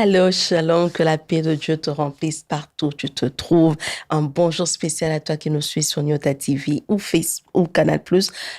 Allô, shalom, que la paix de Dieu te remplisse partout où tu te trouves. Un bonjour spécial à toi qui nous suis sur Nyota TV ou Facebook ou Canal+,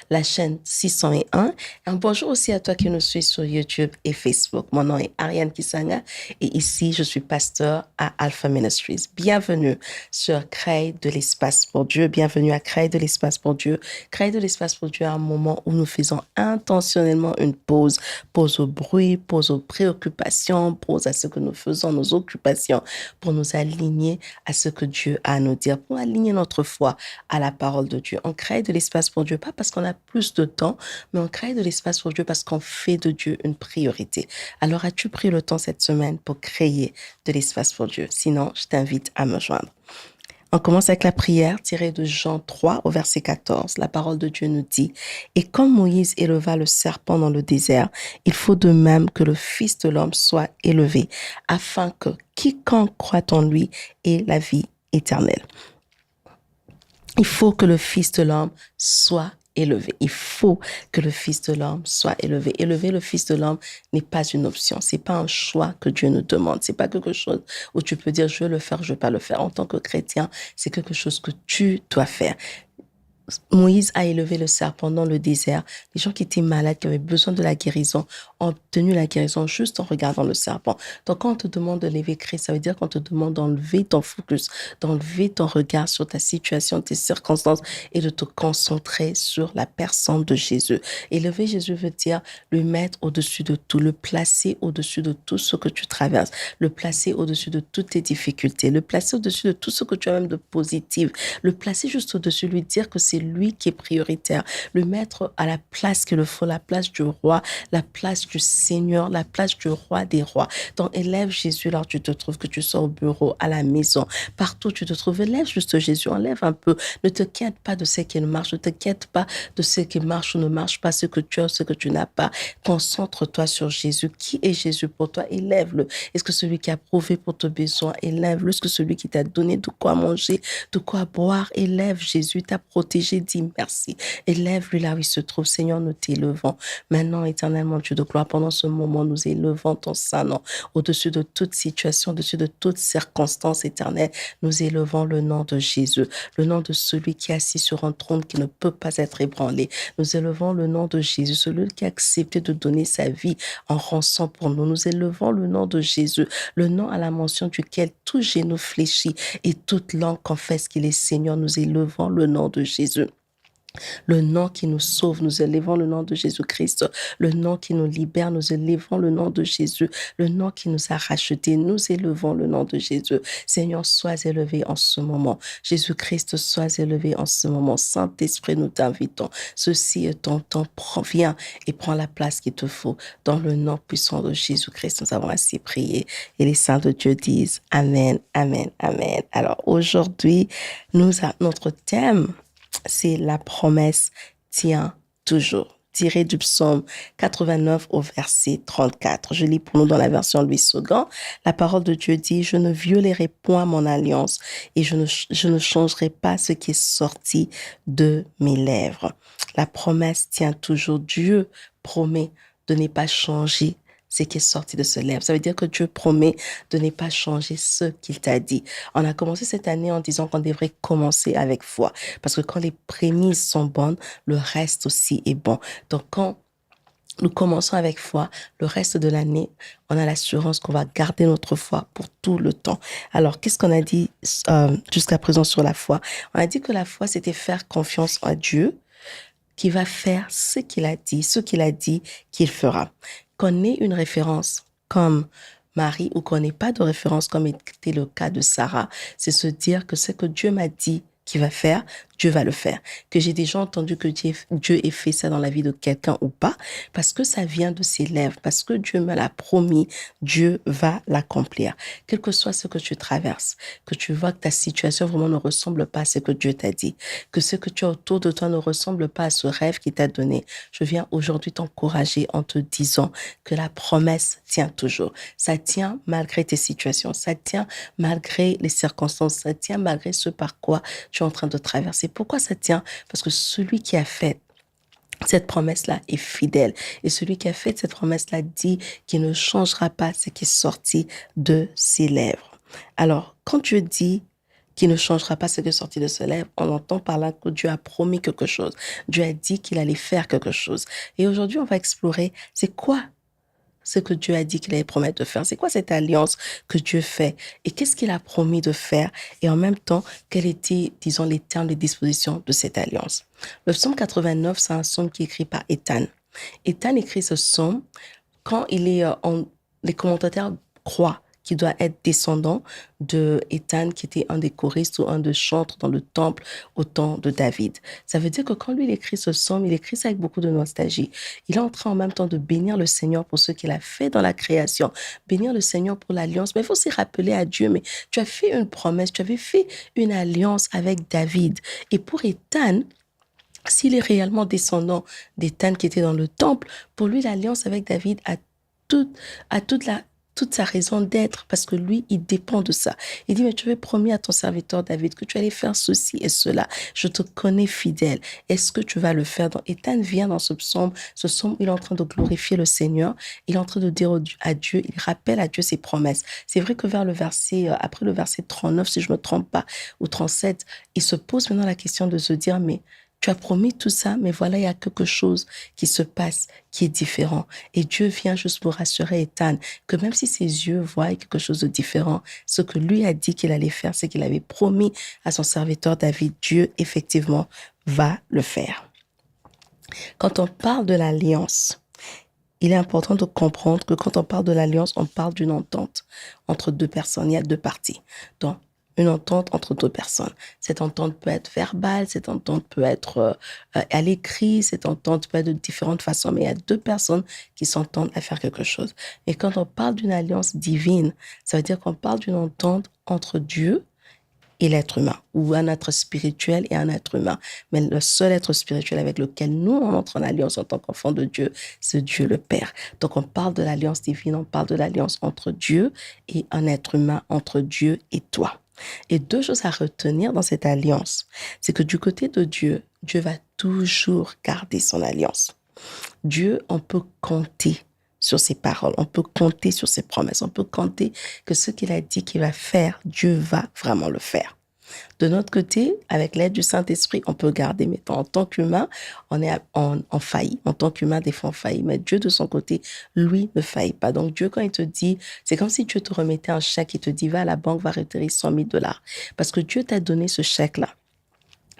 la chaîne 601. Un bonjour aussi à toi qui nous suis sur YouTube et Facebook. Mon nom est Ariane Kisanga et ici, je suis pasteur à Alpha Ministries. Bienvenue sur Créer de l'espace pour Dieu. Bienvenue à Créer de l'espace pour Dieu. Créer de l'espace pour Dieu est un moment où nous faisons intentionnellement une pause. Pause au bruit, pause aux préoccupations, pause à ce que nous faisons, nos occupations, pour nous aligner à ce que Dieu a à nous dire, pour aligner notre foi à la parole de Dieu. On crée de l'espace pour Dieu, pas parce qu'on a plus de temps, mais on crée de l'espace pour Dieu parce qu'on fait de Dieu une priorité. Alors, as-tu pris le temps cette semaine pour créer de l'espace pour Dieu? Sinon, je t'invite à me joindre. On commence avec la prière tirée de Jean 3 au verset 14. La parole de Dieu nous dit, « Et comme Moïse éleva le serpent dans le désert, il faut de même que le Fils de l'homme soit élevé, afin que quiconque croit en lui ait la vie éternelle. » Il faut que le Fils de l'homme soit élevé. Il faut que le Fils de l'homme soit élevé. Élever le Fils de l'homme n'est pas une option. C'est pas un choix que Dieu nous demande. C'est pas quelque chose où tu peux dire je veux le faire, je veux pas le faire. En tant que chrétien, c'est quelque chose que tu dois faire. Moïse a élevé le serpent dans le désert. Les gens qui étaient malades, qui avaient besoin de la guérison, ont obtenu la guérison juste en regardant le serpent. Donc, quand on te demande de lever Christ, ça veut dire qu'on te demande d'enlever ton focus, d'enlever ton regard sur ta situation, tes circonstances et de te concentrer sur la personne de Jésus. Élever Jésus veut dire le mettre au-dessus de tout, le placer au-dessus de tout ce que tu traverses, le placer au-dessus de toutes tes difficultés, le placer au-dessus de tout ce que tu as même de positif, le placer juste au-dessus, lui dire que c'est lui qui est prioritaire, le mettre à la place qu'il le faut, la place du roi, la place du Seigneur, la place du roi des rois. Donc, élève Jésus là où tu te trouves, que tu sois au bureau, à la maison, partout où tu te trouves, élève juste Jésus, enlève un peu. Ne te quitte pas de ce qui marche, ne te quitte pas de ce qui marche ou ne marche pas, ce que tu as, ce que tu n'as pas. Concentre-toi sur Jésus. Qui est Jésus pour toi? Élève-le. Est-ce que celui qui a prouvé pour tes besoins? Élève-le. Est-ce que celui qui t'a donné de quoi manger, de quoi boire? Élève Jésus, t'a protégé, dis merci. Élève-lui là où il se trouve. Seigneur, nous t'élevons. Maintenant, éternellement, Dieu de gloire, pendant ce moment, nous élevons ton Saint-Nom. Au-dessus de toute situation, au-dessus de toute circonstance éternelle, nous élevons le nom de Jésus, le nom de celui qui est assis sur un trône qui ne peut pas être ébranlé. Nous élevons le nom de Jésus, celui qui a accepté de donner sa vie en rançon pour nous. Nous élevons le nom de Jésus, le nom à la mention duquel tout genou fléchit et toute langue confesse qu'il est Seigneur. Nous élevons le nom de Jésus. Le nom qui nous sauve, nous élevons le nom de Jésus-Christ. Le nom qui nous libère, nous élevons le nom de Jésus. Le nom qui nous a rachetés, nous élevons le nom de Jésus. Seigneur, sois élevé en ce moment. Jésus-Christ, sois élevé en ce moment. Saint-Esprit, nous t'invitons. Ceci est ton temps. Viens et prends la place qu'il te faut. Dans le nom puissant de Jésus-Christ, nous avons ainsi prié. Et les saints de Dieu disent Amen, Amen, Amen. Alors aujourd'hui, notre thème, c'est la promesse tient toujours. Tiré du psaume 89 au verset 34. Je lis pour nous dans la version Louis II. La parole de Dieu dit, je ne violerai point mon alliance et je ne changerai pas ce qui est sorti de mes lèvres. La promesse tient toujours. Dieu promet de ne pas changer ce qui est sorti de ses lèvres. Ça veut dire que Dieu promet de ne pas changer ce qu'il t'a dit. On a commencé cette année en disant qu'on devrait commencer avec foi. Parce que quand les prémices sont bonnes, le reste aussi est bon. Donc quand nous commençons avec foi, le reste de l'année, on a l'assurance qu'on va garder notre foi pour tout le temps. Alors, qu'est-ce qu'on a dit jusqu'à présent sur la foi? On a dit que la foi, c'était faire confiance à Dieu, qui va faire ce qu'il a dit qu'il fera. Qu'on ait une référence comme Marie ou qu'on n'ait pas de référence comme était le cas de Sarah, c'est se dire que ce que Dieu m'a dit qu'il va faire, Dieu va le faire. Que j'ai déjà entendu que Dieu ait fait ça dans la vie de quelqu'un ou pas, parce que ça vient de ses lèvres, parce que Dieu me l'a promis, Dieu va l'accomplir. Quel que soit ce que tu traverses, que tu vois que ta situation vraiment ne ressemble pas à ce que Dieu t'a dit, que ce que tu as autour de toi ne ressemble pas à ce rêve qu'il t'a donné, je viens aujourd'hui t'encourager en te disant que la promesse tient toujours. Ça tient malgré tes situations, ça tient malgré les circonstances, ça tient malgré ce par quoi tu es en train de traverser. Pourquoi ça tient? Parce que celui qui a fait Cette promesse-là est fidèle. Et celui qui a fait cette promesse-là dit qu'il ne changera pas ce qui est sorti de ses lèvres. Alors, quand Dieu dit qu'il ne changera pas ce qui est sorti de ses lèvres, on entend par là que Dieu a promis quelque chose. Dieu a dit qu'il allait faire quelque chose. Et aujourd'hui, on va explorer, c'est quoi ce que Dieu a dit qu'il allait promettre de faire. C'est quoi cette alliance que Dieu fait? Et qu'est-ce qu'il a promis de faire? Et en même temps, quels étaient, disons, les termes, les dispositions de cette alliance? Le psaume 89, c'est un psaume qui est écrit par Étan. Étan écrit ce psaume quand il est les commentateurs croient qu'il doit être descendant de Étan, qui était un des choristes ou un des chantres dans le temple au temps de David. Ça veut dire que quand lui il écrit ce psaume, il écrit ça avec beaucoup de nostalgie. Il est en train en même temps de bénir le Seigneur pour ce qu'il a fait dans la création, bénir le Seigneur pour l'alliance. Mais il faut aussi rappeler à Dieu, mais tu as fait une promesse, tu avais fait une alliance avec David. Et pour Étan, s'il est réellement descendant d'Étan qui était dans le temple, pour lui, l'alliance avec David toute, a toute sa raison d'être parce que lui, il dépend de ça. Il dit, mais tu avais promis à ton serviteur David que tu allais faire ceci et cela. Je te connais fidèle. Est-ce que tu vas le faire? Donc, Étan vient dans ce psaume, il est en train de glorifier le Seigneur. Il est en train de dire à Dieu, il rappelle à Dieu ses promesses. C'est vrai que vers le verset, après le verset 39, si je me trompe pas, ou 37, il se pose maintenant la question de se dire, mais tu as promis tout ça, mais voilà, il y a quelque chose qui se passe, qui est différent. Et Dieu vient juste pour rassurer Étan que même si ses yeux voient quelque chose de différent, ce que lui a dit qu'il allait faire, c'est qu'il avait promis à son serviteur David, Dieu, effectivement, va le faire. Quand on parle de l'alliance, il est important de comprendre que quand on parle de l'alliance, on parle d'une entente entre deux personnes. Il y a deux parties. Donc, une entente entre deux personnes. Cette entente peut être verbale, cette entente peut être à l'écrit, cette entente peut être de différentes façons, mais il y a deux personnes qui s'entendent à faire quelque chose. Et quand on parle d'une alliance divine, ça veut dire qu'on parle d'une entente entre Dieu et l'être humain, ou un être spirituel et un être humain. Mais le seul être spirituel avec lequel nous, on entre en alliance en tant qu'enfant de Dieu, c'est Dieu le Père. Donc, on parle de l'alliance divine, on parle de l'alliance entre Dieu et un être humain, entre Dieu et toi. Et deux choses à retenir dans cette alliance, c'est que du côté de Dieu, Dieu va toujours garder son alliance. Dieu, on peut compter sur ses paroles, on peut compter sur ses promesses, on peut compter que ce qu'il a dit qu'il va faire, Dieu va vraiment le faire. De notre côté, avec l'aide du Saint-Esprit, on peut garder, mais en tant qu'humain, on est en faillit. En tant qu'humain, des fois, on faillit. Mais Dieu, de son côté, lui, ne faillit pas. Donc, Dieu, quand il te dit, c'est comme si Dieu te remettait un chèque, il te dit, va à la banque, va retirer 100 000 dollars. Parce que Dieu t'a donné ce chèque-là.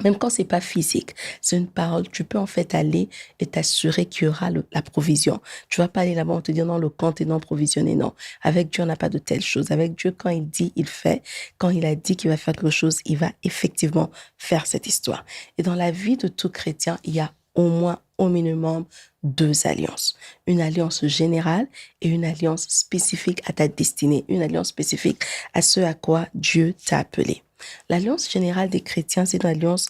Même quand c'est pas physique, c'est une parole. Tu peux en fait aller et t'assurer qu'il y aura la provision. Tu vas pas aller là-bas, on te dire non, le compte est non provisionné. Non. Avec Dieu, on n'a pas de telle chose. Avec Dieu, quand il dit, il fait. Quand il a dit qu'il va faire quelque chose, il va effectivement faire cette histoire. Et dans la vie de tout chrétien, il y a au moins, au minimum, deux alliances. Une alliance générale et une alliance spécifique à ta destinée. Une alliance spécifique à ce à quoi Dieu t'a appelé. L'alliance générale des chrétiens, c'est une alliance,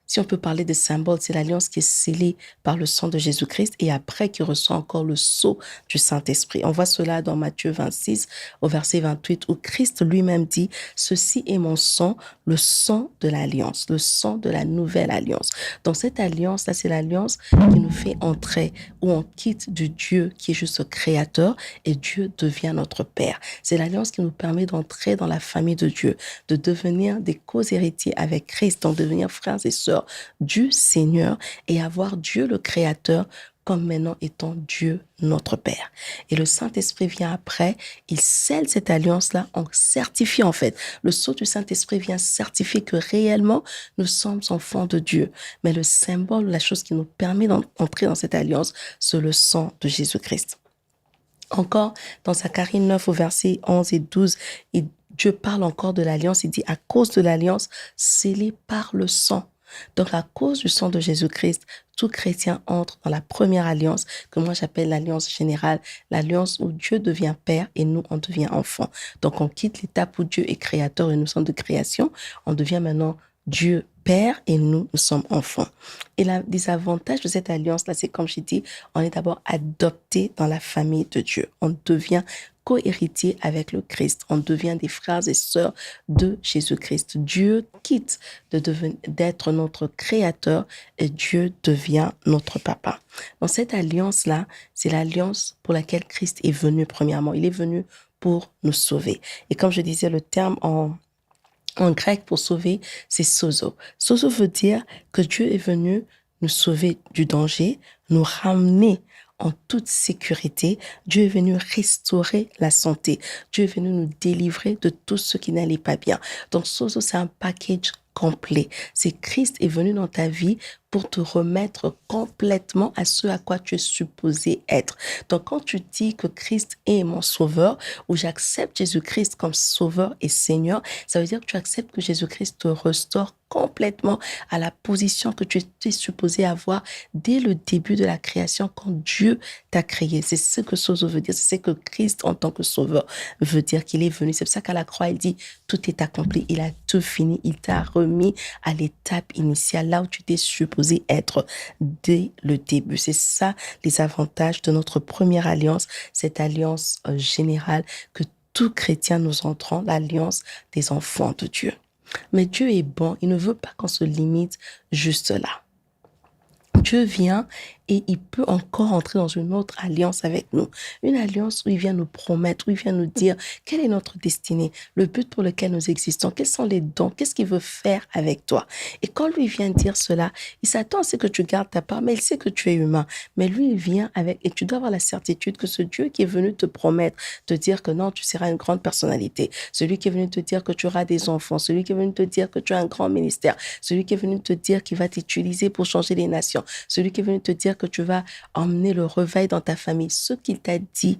si on peut parler de symbole, c'est l'alliance qui est scellée par le sang de Jésus-Christ et après qui reçoit encore le sceau du Saint-Esprit. On voit cela dans Matthieu 26 au verset 28 où Christ lui-même dit « Ceci est mon sang, le sang de l'alliance, le sang de la nouvelle alliance. » Donc cette alliance-là, c'est l'alliance qui nous fait entrer où on quitte du Dieu qui est juste créateur et Dieu devient notre Père. C'est l'alliance qui nous permet d'entrer dans la famille de Dieu, de devenir des co-héritiers avec Christ, donc devenir frères et sœurs du Seigneur et avoir Dieu le Créateur comme maintenant étant Dieu notre Père. Et le Saint-Esprit vient après, il scelle cette alliance-là en certifiant en fait. Le sceau du Saint-Esprit vient certifier que réellement nous sommes enfants de Dieu. Mais le symbole, la chose qui nous permet d'entrer dans cette alliance, c'est le sang de Jésus-Christ. Encore, dans Zacharie 9 au verset 11 et 12, Dieu parle encore de l'alliance. Il dit, à cause de l'alliance scellée par le sang. Donc, à cause du sang de Jésus-Christ, tout chrétien entre dans la première alliance que moi j'appelle l'alliance générale, l'alliance où Dieu devient Père et nous, on devient enfants. Donc, on quitte l'étape où Dieu est créateur et nous sommes de création. On devient maintenant Dieu Père et nous sommes enfants. Et les avantages de cette alliance-là, c'est comme j'ai dit, on est d'abord adopté dans la famille de Dieu. On devient co-héritiers avec le Christ. On devient des frères et sœurs de Jésus-Christ. Dieu quitte d'être notre créateur et Dieu devient notre papa. Donc cette alliance-là, c'est l'alliance pour laquelle Christ est venu premièrement. Il est venu pour nous sauver. Et comme je disais, le terme en grec pour sauver, c'est sozo. Sozo veut dire que Dieu est venu nous sauver du danger, nous ramener en toute sécurité. Dieu est venu restaurer la santé. Dieu est venu nous délivrer de tout ce qui n'allait pas bien. Donc, sozo, c'est un package complet. C'est Christ est venu dans ta vie pour te remettre complètement à ce à quoi tu es supposé être. Donc, quand tu dis que Christ est mon sauveur ou j'accepte Jésus-Christ comme sauveur et Seigneur, ça veut dire que tu acceptes que Jésus-Christ te restaure complètement à la position que tu étais supposé avoir dès le début de la création quand Dieu t'a créé. C'est ce que sozo veut dire. C'est ce que Christ en tant que sauveur veut dire qu'il est venu. C'est pour ça qu'à la croix, il dit tout est accompli. Il a tout fini. Il t'a remis à l'étape initiale, là où tu étais supposé être dès le début. C'est ça les avantages de notre première alliance, cette alliance générale que tout chrétien nous entrons, l'alliance des enfants de Dieu. Mais Dieu est bon, il ne veut pas qu'on se limite juste là. Dieu vient et il peut encore entrer dans une autre alliance avec nous. Une alliance où il vient nous promettre, où il vient nous dire quelle est notre destinée, le but pour lequel nous existons, quels sont les dons, qu'est-ce qu'il veut faire avec toi. Et quand lui vient dire cela, il s'attend à ce que tu gardes ta part, mais il sait que tu es humain. Mais lui, il vient avec, et tu dois avoir la certitude que ce Dieu qui est venu te promettre, te dire que non, tu seras une grande personnalité, celui qui est venu te dire que tu auras des enfants, celui qui est venu te dire que tu as un grand ministère, celui qui est venu te dire qu'il va t'utiliser pour changer les nations, celui qui est venu te dire que tu vas emmener le réveil dans ta famille, ce qu'il t'a dit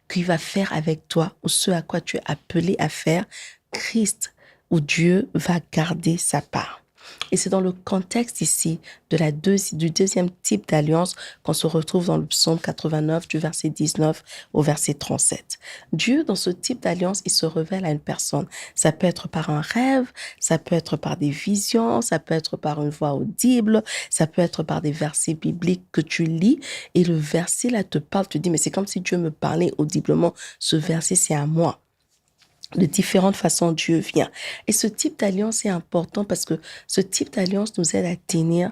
qu'il va faire avec toi ou ce à quoi tu es appelé à faire, Christ ou Dieu va garder sa part. Et c'est dans le contexte ici du deuxième type d'alliance qu'on se retrouve dans le psaume 89 du verset 19 au verset 37. Dieu, dans ce type d'alliance, il se révèle à une personne. Ça peut être par un rêve, ça peut être par des visions, ça peut être par une voix audible, ça peut être par des versets bibliques que tu lis et le verset là te parle, tu te dis mais c'est comme si Dieu me parlait audiblement, ce verset c'est à moi. De différentes façons, Dieu vient. Et ce type d'alliance est important parce que ce type d'alliance nous aide à tenir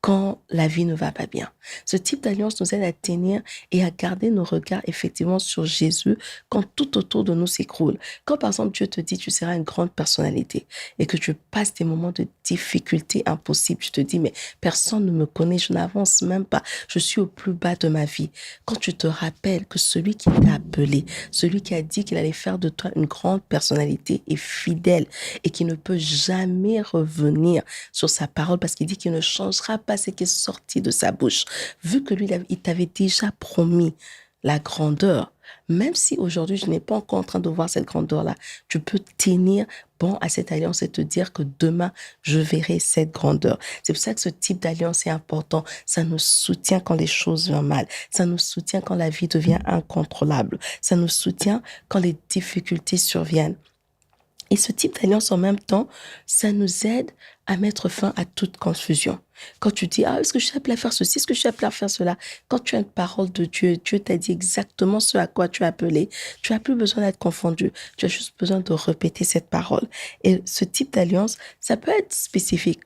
quand la vie ne va pas bien. Ce type d'alliance nous aide à tenir et à garder nos regards effectivement sur Jésus quand tout autour de nous s'écroule. Quand par exemple Dieu te dit tu seras une grande personnalité et que tu passes des moments de difficulté impossibles, tu te dis mais personne ne me connaît, je n'avance même pas, je suis au plus bas de ma vie. Quand tu te rappelles que celui qui t'a appelé, celui qui a dit qu'il allait faire de toi une grande personnalité est fidèle et qui ne peut jamais revenir sur sa parole parce qu'il dit qu'il ne changera pas ce qui est sorti de sa bouche. Vu que lui, il t'avait déjà promis la grandeur, même si aujourd'hui je n'ai pas encore en train de voir cette grandeur-là, tu peux tenir bon à cette alliance et te dire que demain, je verrai cette grandeur. C'est pour ça que ce type d'alliance est important. Ça nous soutient quand les choses vont mal. Ça nous soutient quand la vie devient incontrôlable. Ça nous soutient quand les difficultés surviennent. Et ce type d'alliance, en même temps, ça nous aide à mettre fin à toute confusion. Quand tu dis, ah, est-ce que je suis appelé à faire ceci, est-ce que je suis appelé à faire cela? Quand tu as une parole de Dieu, Dieu t'a dit exactement ce à quoi tu es appelé. Tu n'as plus besoin d'être confondu. Tu as juste besoin de répéter cette parole. Et ce type d'alliance, ça peut être spécifique.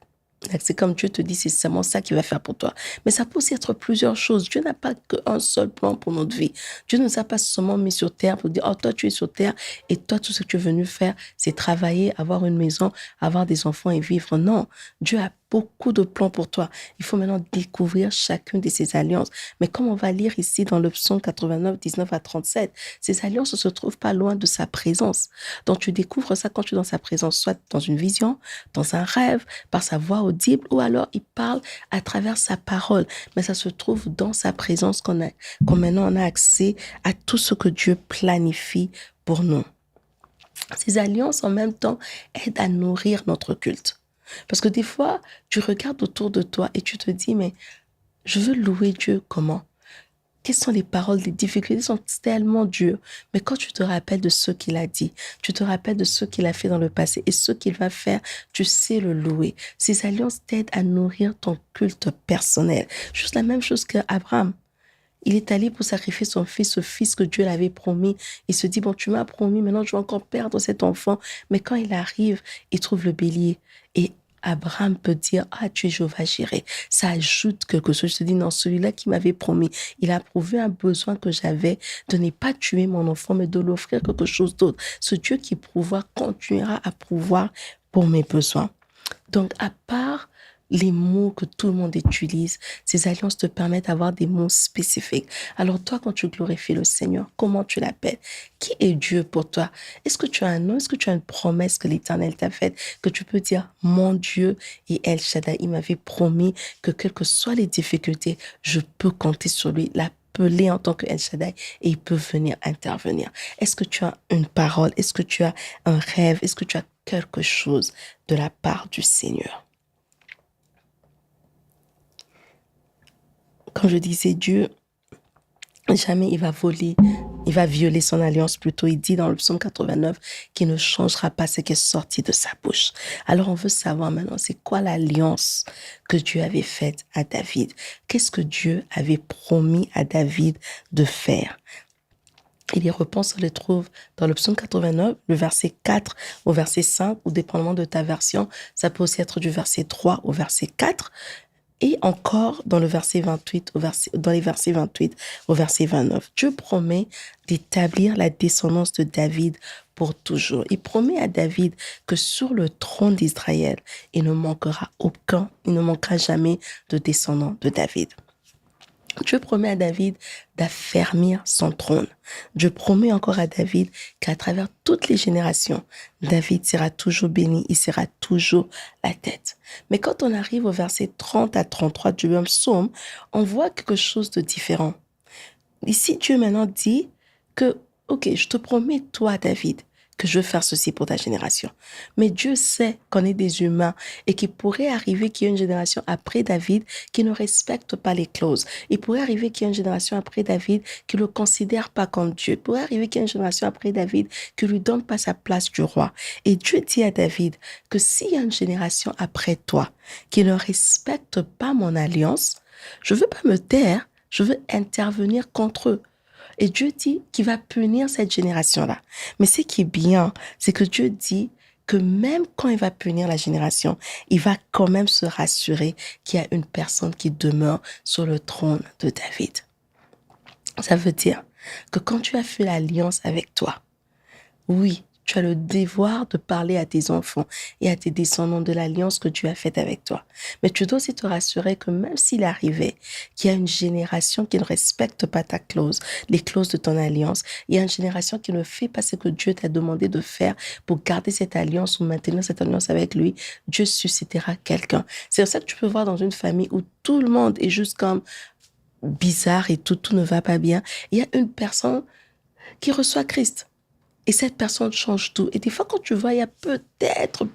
C'est comme Dieu te dit, c'est seulement ça qu'il va faire pour toi. Mais ça peut aussi être plusieurs choses. Dieu n'a pas qu'un seul plan pour notre vie. Dieu ne nous a pas seulement mis sur terre pour dire, oh, toi, tu es sur terre et toi, tout ce que tu es venu faire, c'est travailler, avoir une maison, avoir des enfants et vivre. Non, Dieu a beaucoup de plans pour toi. Il faut maintenant découvrir chacune de ces alliances. Mais comme on va lire ici dans le psaume 89, 19 à 37, ces alliances ne se trouvent pas loin de sa présence. Donc tu découvres ça quand tu es dans sa présence, soit dans une vision, dans un rêve, par sa voix audible, ou alors il parle à travers sa parole. Mais ça se trouve dans sa présence quand maintenant on a accès à tout ce que Dieu planifie pour nous. Ces alliances en même temps aident à nourrir notre culte. Parce que des fois, tu regardes autour de toi et tu te dis, mais je veux louer Dieu comment? Quelles sont les paroles? Les difficultés sont tellement dures. Mais quand tu te rappelles de ce qu'il a dit, tu te rappelles de ce qu'il a fait dans le passé et ce qu'il va faire, tu sais le louer. Ces alliances t'aident à nourrir ton culte personnel. Juste la même chose qu'Abraham. Il est allé pour sacrifier son fils, ce fils que Dieu l'avait promis. Il se dit, bon, tu m'as promis, maintenant je vais encore perdre cet enfant. Mais quand il arrive, il trouve le bélier. Et Abraham peut dire, ah, tu es Jéhovah Jireh. Ça ajoute quelque chose. Je te dis, non, celui-là qui m'avait promis, il a prouvé un besoin que j'avais de ne pas tuer mon enfant, mais de l'offrir quelque chose d'autre. Ce Dieu qui pourvoit continuera à pourvoir pour mes besoins. Donc, à part les mots que tout le monde utilise, ces alliances te permettent d'avoir des mots spécifiques. Alors toi, quand tu glorifies le Seigneur, comment tu l'appelles? Qui est Dieu pour toi? Est-ce que tu as un nom? Est-ce que tu as une promesse que l'Éternel t'a faite, que tu peux dire, mon Dieu et El Shaddai, il m'avait promis que quelles que soient les difficultés, je peux compter sur lui, l'appeler en tant que El Shaddai et il peut venir intervenir. Est-ce que tu as une parole? Est-ce que tu as un rêve? Est-ce que tu as quelque chose de la part du Seigneur? Comme je disais, Dieu, jamais il va violer son alliance. Plutôt, il dit dans le psaume 89 qu'il ne changera pas ce qui est sorti de sa bouche. Alors, on veut savoir maintenant, c'est quoi l'alliance que Dieu avait faite à David? Qu'est-ce que Dieu avait promis à David de faire? Et les réponses, on les trouve dans le psaume 89, le verset 4 au verset 5, ou dépendamment de ta version, ça peut aussi être du verset 3 au verset 4. Et encore dans le verset 28 dans les versets 28 au verset 29, Dieu promet d'établir la descendance de David pour toujours. Il promet à David que sur le trône d'Israël, il ne manquera jamais de descendant de David. Dieu promet à David d'affermir son trône. Dieu promet encore à David qu'à travers toutes les générations, David sera toujours béni, il sera toujours la tête. Mais quand on arrive au verset 30 à 33 du même psaume, on voit quelque chose de différent. Ici, Dieu maintenant dit que, ok, je te promets, toi, David, que je veux faire ceci pour ta génération. Mais Dieu sait qu'on est des humains et qu'il pourrait arriver qu'il y ait une génération après David qui ne respecte pas les clauses. Il pourrait arriver qu'il y ait une génération après David qui ne le considère pas comme Dieu. Il pourrait arriver qu'il y ait une génération après David qui ne lui donne pas sa place du roi. Et Dieu dit à David que s'il y a une génération après toi qui ne respecte pas mon alliance, je ne veux pas me taire, je veux intervenir contre eux. Et Dieu dit qu'il va punir cette génération-là. Mais ce qui est bien, c'est que Dieu dit que même quand il va punir la génération, il va quand même se rassurer qu'il y a une personne qui demeure sur le trône de David. Ça veut dire que quand tu as fait l'alliance avec toi, oui, tu as le devoir de parler à tes enfants et à tes descendants de l'alliance que Dieu a faite avec toi. Mais tu dois aussi te rassurer que même s'il arrivait qu'il y a une génération qui ne respecte pas ta clause, les clauses de ton alliance, il y a une génération qui ne fait pas ce que Dieu t'a demandé de faire pour garder cette alliance ou maintenir cette alliance avec lui, Dieu suscitera quelqu'un. C'est ça que tu peux voir dans une famille où tout le monde est juste comme bizarre et tout ne va pas bien. Il y a une personne qui reçoit Christ. Et cette personne change tout. Et des fois, quand tu vois, il y a peut-être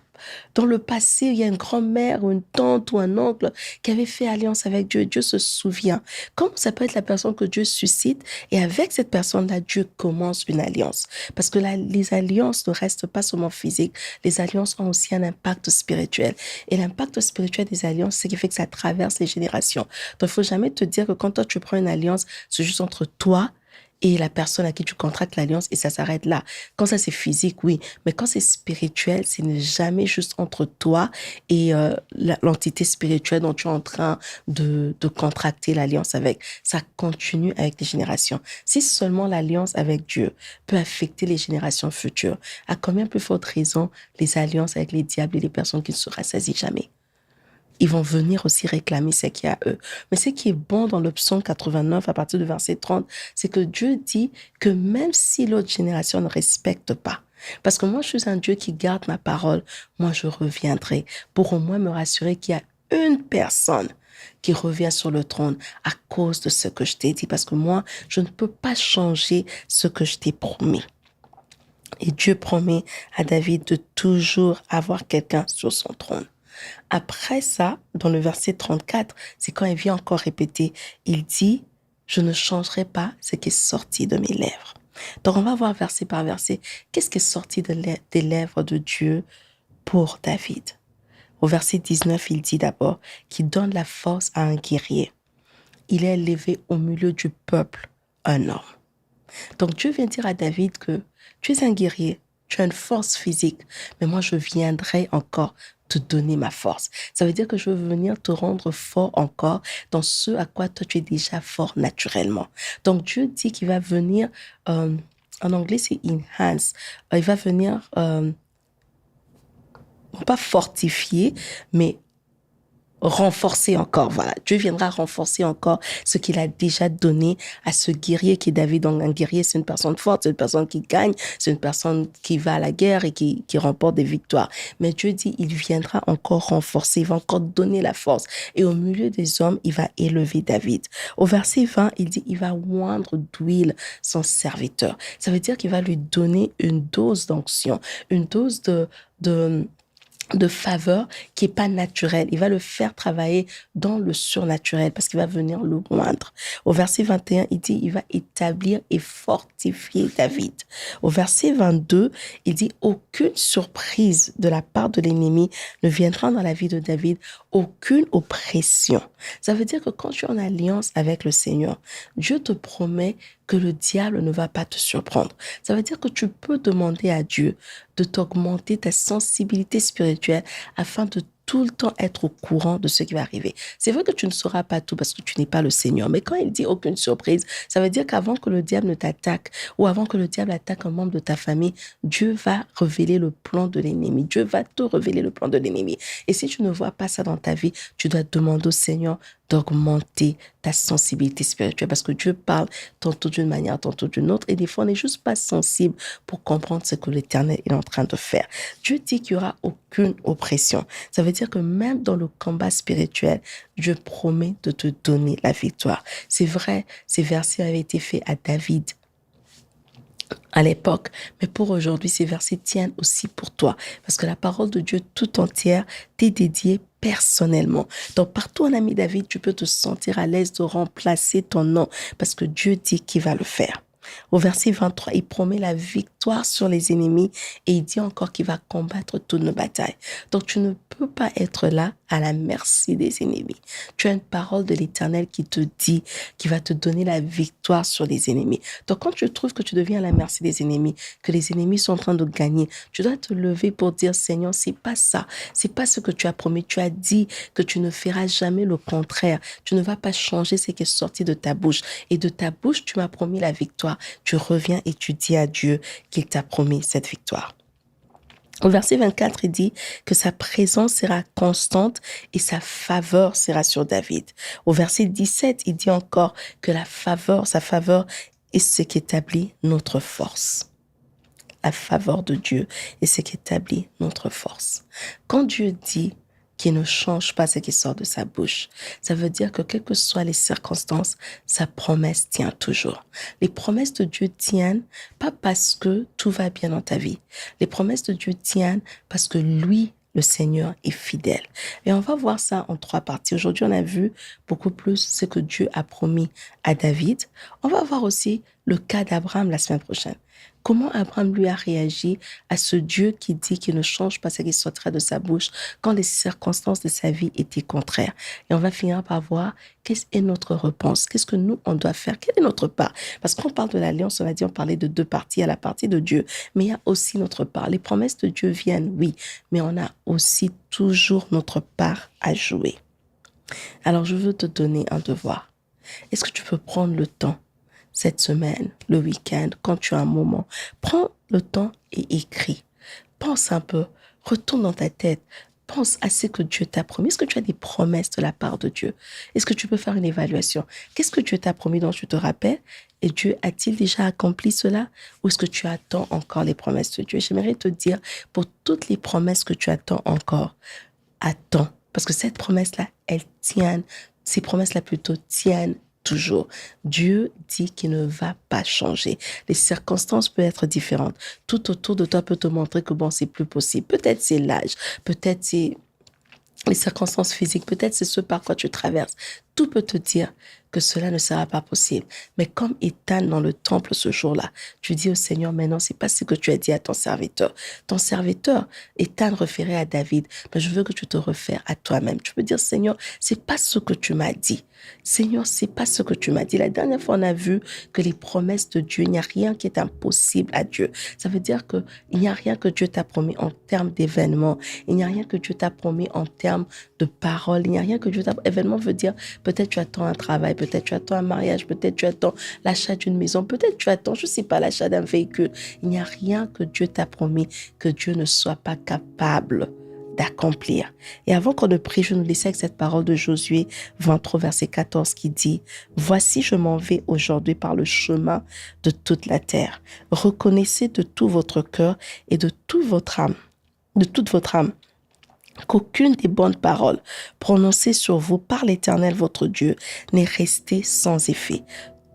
dans le passé, il y a une grand-mère ou une tante ou un oncle qui avait fait alliance avec Dieu. Dieu se souvient. Comment ça peut être la personne que Dieu suscite? Et avec cette personne-là, Dieu commence une alliance. Parce que les alliances ne restent pas seulement physiques. Les alliances ont aussi un impact spirituel. Et l'impact spirituel des alliances, c'est ce qui fait que ça traverse les générations. Donc, il ne faut jamais te dire que quand toi, tu prends une alliance, c'est juste entre toi et la personne à qui tu contractes l'alliance et ça s'arrête là. Quand ça c'est physique, oui, mais quand c'est spirituel, ce n'est jamais juste entre toi et l'entité spirituelle dont tu es en train de contracter l'alliance avec. Ça continue avec les générations. Si seulement l'alliance avec Dieu peut affecter les générations futures, à combien plus forte raison les alliances avec les diables et les personnes qui ne se rassasient jamais? Ils vont venir aussi réclamer ce qu'il y a à eux. Mais ce qui est bon dans le psaume 89, à partir du verset 30, c'est que Dieu dit que même si l'autre génération ne respecte pas, parce que moi, je suis un Dieu qui garde ma parole, moi, je reviendrai pour au moins me rassurer qu'il y a une personne qui revient sur le trône à cause de ce que je t'ai dit, parce que moi, je ne peux pas changer ce que je t'ai promis. Et Dieu promet à David de toujours avoir quelqu'un sur son trône. Après ça, dans le verset 34, c'est quand il vient encore répéter, il dit, je ne changerai pas ce qui est sorti de mes lèvres. Donc on va voir verset par verset, qu'est-ce qui est sorti des lèvres de Dieu pour David. Au verset 19, il dit d'abord qu'il donne la force à un guerrier. il a élevé au milieu du peuple un homme. Donc Dieu vient dire à David que tu es un guerrier, tu as une force physique, mais moi je viendrai encore te donner ma force. Ça veut dire que je veux venir te rendre fort encore dans ce à quoi toi tu es déjà fort naturellement. Donc Dieu dit qu'il va venir, en anglais c'est enhance, il va venir, pas fortifier, mais renforcer encore, voilà. Dieu viendra renforcer encore ce qu'il a déjà donné à ce guerrier qui est David. Donc, un guerrier, c'est une personne forte, c'est une personne qui gagne, c'est une personne qui va à la guerre et qui remporte des victoires. Mais Dieu dit, il viendra encore renforcer, il va encore donner la force. Et au milieu des hommes, il va élever David. Au verset 20, il dit, il va oindre d'huile son serviteur. Ça veut dire qu'il va lui donner une dose d'onction, une dose de faveur qui est pas naturelle. Il va le faire travailler dans le surnaturel parce qu'il va venir le moindre. Au verset 21, il dit, il va établir et fortifier David. Au verset 22, il dit, aucune surprise de la part de l'ennemi ne viendra dans la vie de David, aucune oppression. Ça veut dire que quand tu es en alliance avec le Seigneur, Dieu te promet que le diable ne va pas te surprendre. Ça veut dire que tu peux demander à Dieu de t'augmenter ta sensibilité spirituelle afin de tout le temps être au courant de ce qui va arriver. C'est vrai que tu ne sauras pas tout parce que tu n'es pas le Seigneur, mais quand il dit aucune surprise, ça veut dire qu'avant que le diable ne t'attaque ou avant que le diable attaque un membre de ta famille, Dieu va révéler le plan de l'ennemi. Dieu va te révéler le plan de l'ennemi. Et si tu ne vois pas ça dans ta vie, tu dois demander au Seigneur d'augmenter ta sensibilité spirituelle parce que Dieu parle tantôt d'une manière, tantôt d'une autre et des fois on n'est juste pas sensible pour comprendre ce que l'Éternel est en train de faire. Dieu dit qu'il n'y aura aucune oppression. Ça veut dire que même dans le combat spirituel, Dieu promet de te donner la victoire. C'est vrai, ces versets avaient été faits à David à l'époque, mais pour aujourd'hui, ces versets tiennent aussi pour toi, parce que la parole de Dieu tout entière t'est dédiée personnellement. Donc, partout en ami David, tu peux te sentir à l'aise de remplacer ton nom, parce que Dieu dit qu'il va le faire. Au verset 23, il promet la victoire sur les ennemis et il dit encore qu'il va combattre toutes nos batailles. Donc, tu ne peux pas être là à la merci des ennemis. Tu as une parole de l'Éternel qui te dit qu'il va te donner la victoire sur les ennemis. Donc, quand tu trouves que tu deviens à la merci des ennemis, que les ennemis sont en train de gagner, tu dois te lever pour dire, Seigneur, c'est pas ça. C'est pas ce que tu as promis. Tu as dit que tu ne feras jamais le contraire. Tu ne vas pas changer ce qui est sorti de ta bouche. Et de ta bouche, tu m'as promis la victoire. Tu reviens et tu dis à Dieu qu'il t'a promis cette victoire. Au verset 24, il dit que sa présence sera constante et sa faveur sera sur David. Au verset 17, il dit encore que sa faveur est ce qui établit notre force. La faveur de Dieu est ce qui établit notre force. Quand Dieu dit qu'il ne change pas ce qui sort de sa bouche, ça veut dire que quelles que soient les circonstances, sa promesse tient toujours. Les promesses de Dieu tiennent pas parce que tout va bien dans ta vie. Les promesses de Dieu tiennent parce que lui, le Seigneur, est fidèle. Et on va voir ça en 3 parties. Aujourd'hui, on a vu beaucoup plus ce que Dieu a promis à David. On va voir aussi le cas d'Abraham la semaine prochaine. Comment Abraham lui a réagi à ce Dieu qui dit qu'il ne change pas ce qui sortira de sa bouche quand les circonstances de sa vie étaient contraires. Et on va finir par voir quelle est notre réponse, qu'est-ce que nous, on doit faire, quelle est notre part. Parce qu'on parle de l'alliance, on a dit, on parlait de 2 parties, il y a la partie de Dieu, mais il y a aussi notre part. Les promesses de Dieu viennent, oui, mais on a aussi toujours notre part à jouer. Alors, je veux te donner un devoir. Est-ce que tu peux prendre le temps cette semaine, le week-end, quand tu as un moment, prends le temps et écris. Pense un peu, retourne dans ta tête, pense à ce que Dieu t'a promis. Est-ce que tu as des promesses de la part de Dieu? Est-ce que tu peux faire une évaluation? Qu'est-ce que Dieu t'a promis dont tu te rappelles? Et Dieu a-t-il déjà accompli cela? Ou est-ce que tu attends encore les promesses de Dieu? J'aimerais te dire, pour toutes les promesses que tu attends encore, attends. Parce que cette promesse-là, elle tient, ces promesses-là plutôt tiennent toujours. Dieu dit qu'il ne va pas changer. Les circonstances peuvent être différentes. Tout autour de toi peut te montrer que bon, c'est plus possible. Peut-être c'est l'âge, peut-être c'est les circonstances physiques, peut-être c'est ce par quoi tu traverses. tout peut te dire que cela ne sera pas possible. Mais comme Étan dans le temple ce jour-là, tu dis au Seigneur, maintenant, c'est pas ce que tu as dit à ton serviteur. Ton serviteur, Étan référé à David, mais je veux que tu te réfères à toi-même. Tu peux dire, Seigneur, c'est pas ce que tu m'as dit. Seigneur, c'est pas ce que tu m'as dit. La dernière fois, on a vu que les promesses de Dieu, il n'y a rien qui est impossible à Dieu. Ça veut dire que il n'y a rien que Dieu t'a promis en termes d'événements. Il n'y a rien que Dieu t'a promis en termes de paroles. Il n'y a rien que Dieu t'a... Événement veut dire, peut-être tu attends un travail, peut-être tu attends un mariage, peut-être tu attends l'achat d'une maison, peut-être tu attends, je ne sais pas, l'achat d'un véhicule. Il n'y a rien que Dieu t'a promis que Dieu ne soit pas capable d'accomplir. Et avant qu'on ne prie, je nous laisse avec cette parole de Josué 23, verset 14 qui dit « Voici, je m'en vais aujourd'hui par le chemin de toute la terre. Reconnaissez de tout votre cœur et de toute votre âme, qu'aucune des bonnes paroles prononcées sur vous par l'Éternel votre Dieu n'est restée sans effet.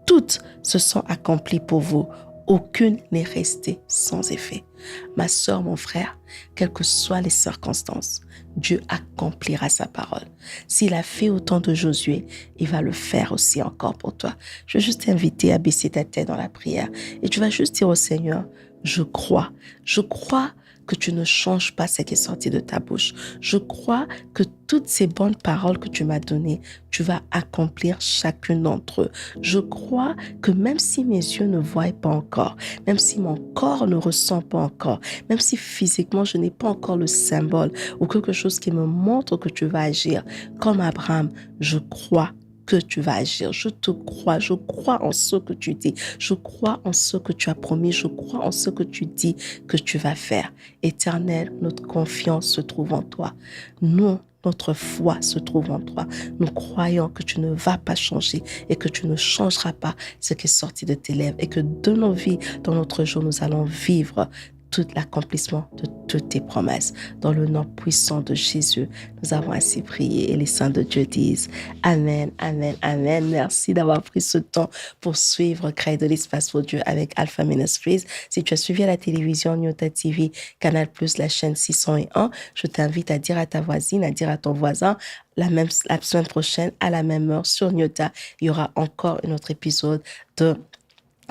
Toutes se sont accomplies pour vous. Aucune n'est restée sans effet. » Ma sœur, mon frère, quelles que soient les circonstances, Dieu accomplira sa parole. S'il a fait au temps de Josué, il va le faire aussi encore pour toi. Je veux juste t'inviter à baisser ta tête dans la prière et tu vas juste dire au Seigneur, je crois que tu ne changes pas ce qui est sorti de ta bouche. Je crois que toutes ces bonnes paroles que tu m'as données, tu vas accomplir chacune d'entre eux. Je crois que même si mes yeux ne voient pas encore, même si mon corps ne ressent pas encore, même si physiquement je n'ai pas encore le symbole ou quelque chose qui me montre que tu vas agir, comme Abraham, je crois que tu vas agir. Je te crois. Je crois en ce que tu dis. Je crois en ce que tu as promis. Je crois en ce que tu dis que tu vas faire. Éternel, notre confiance se trouve en toi. Nous, notre foi se trouve en toi. Nous croyons que tu ne vas pas changer et que tu ne changeras pas ce qui est sorti de tes lèvres et que de nos vies, dans notre jour, nous allons vivre tout l'accomplissement de toutes tes promesses. Dans le nom puissant de Jésus, nous avons ainsi prié et les saints de Dieu disent Amen, Amen, Amen. Merci d'avoir pris ce temps pour suivre Créer de l'espace pour Dieu avec Alpha Ministries. Si tu as suivi à la télévision, Nyota TV, Canal+, la chaîne 601, je t'invite à dire à ta voisine, à dire à ton voisin, la semaine prochaine, à la même heure, sur Nyota, il y aura encore un autre épisode de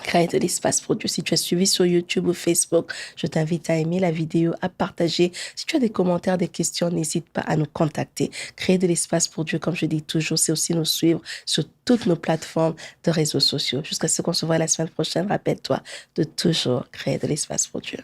Créer de l'espace pour Dieu. Si tu as suivi sur YouTube ou Facebook, je t'invite à aimer la vidéo, à partager. Si tu as des commentaires, des questions, n'hésite pas à nous contacter. Créer de l'espace pour Dieu, comme je dis toujours, c'est aussi nous suivre sur toutes nos plateformes de réseaux sociaux. Jusqu'à ce qu'on se voit la semaine prochaine, rappelle-toi de toujours créer de l'espace pour Dieu.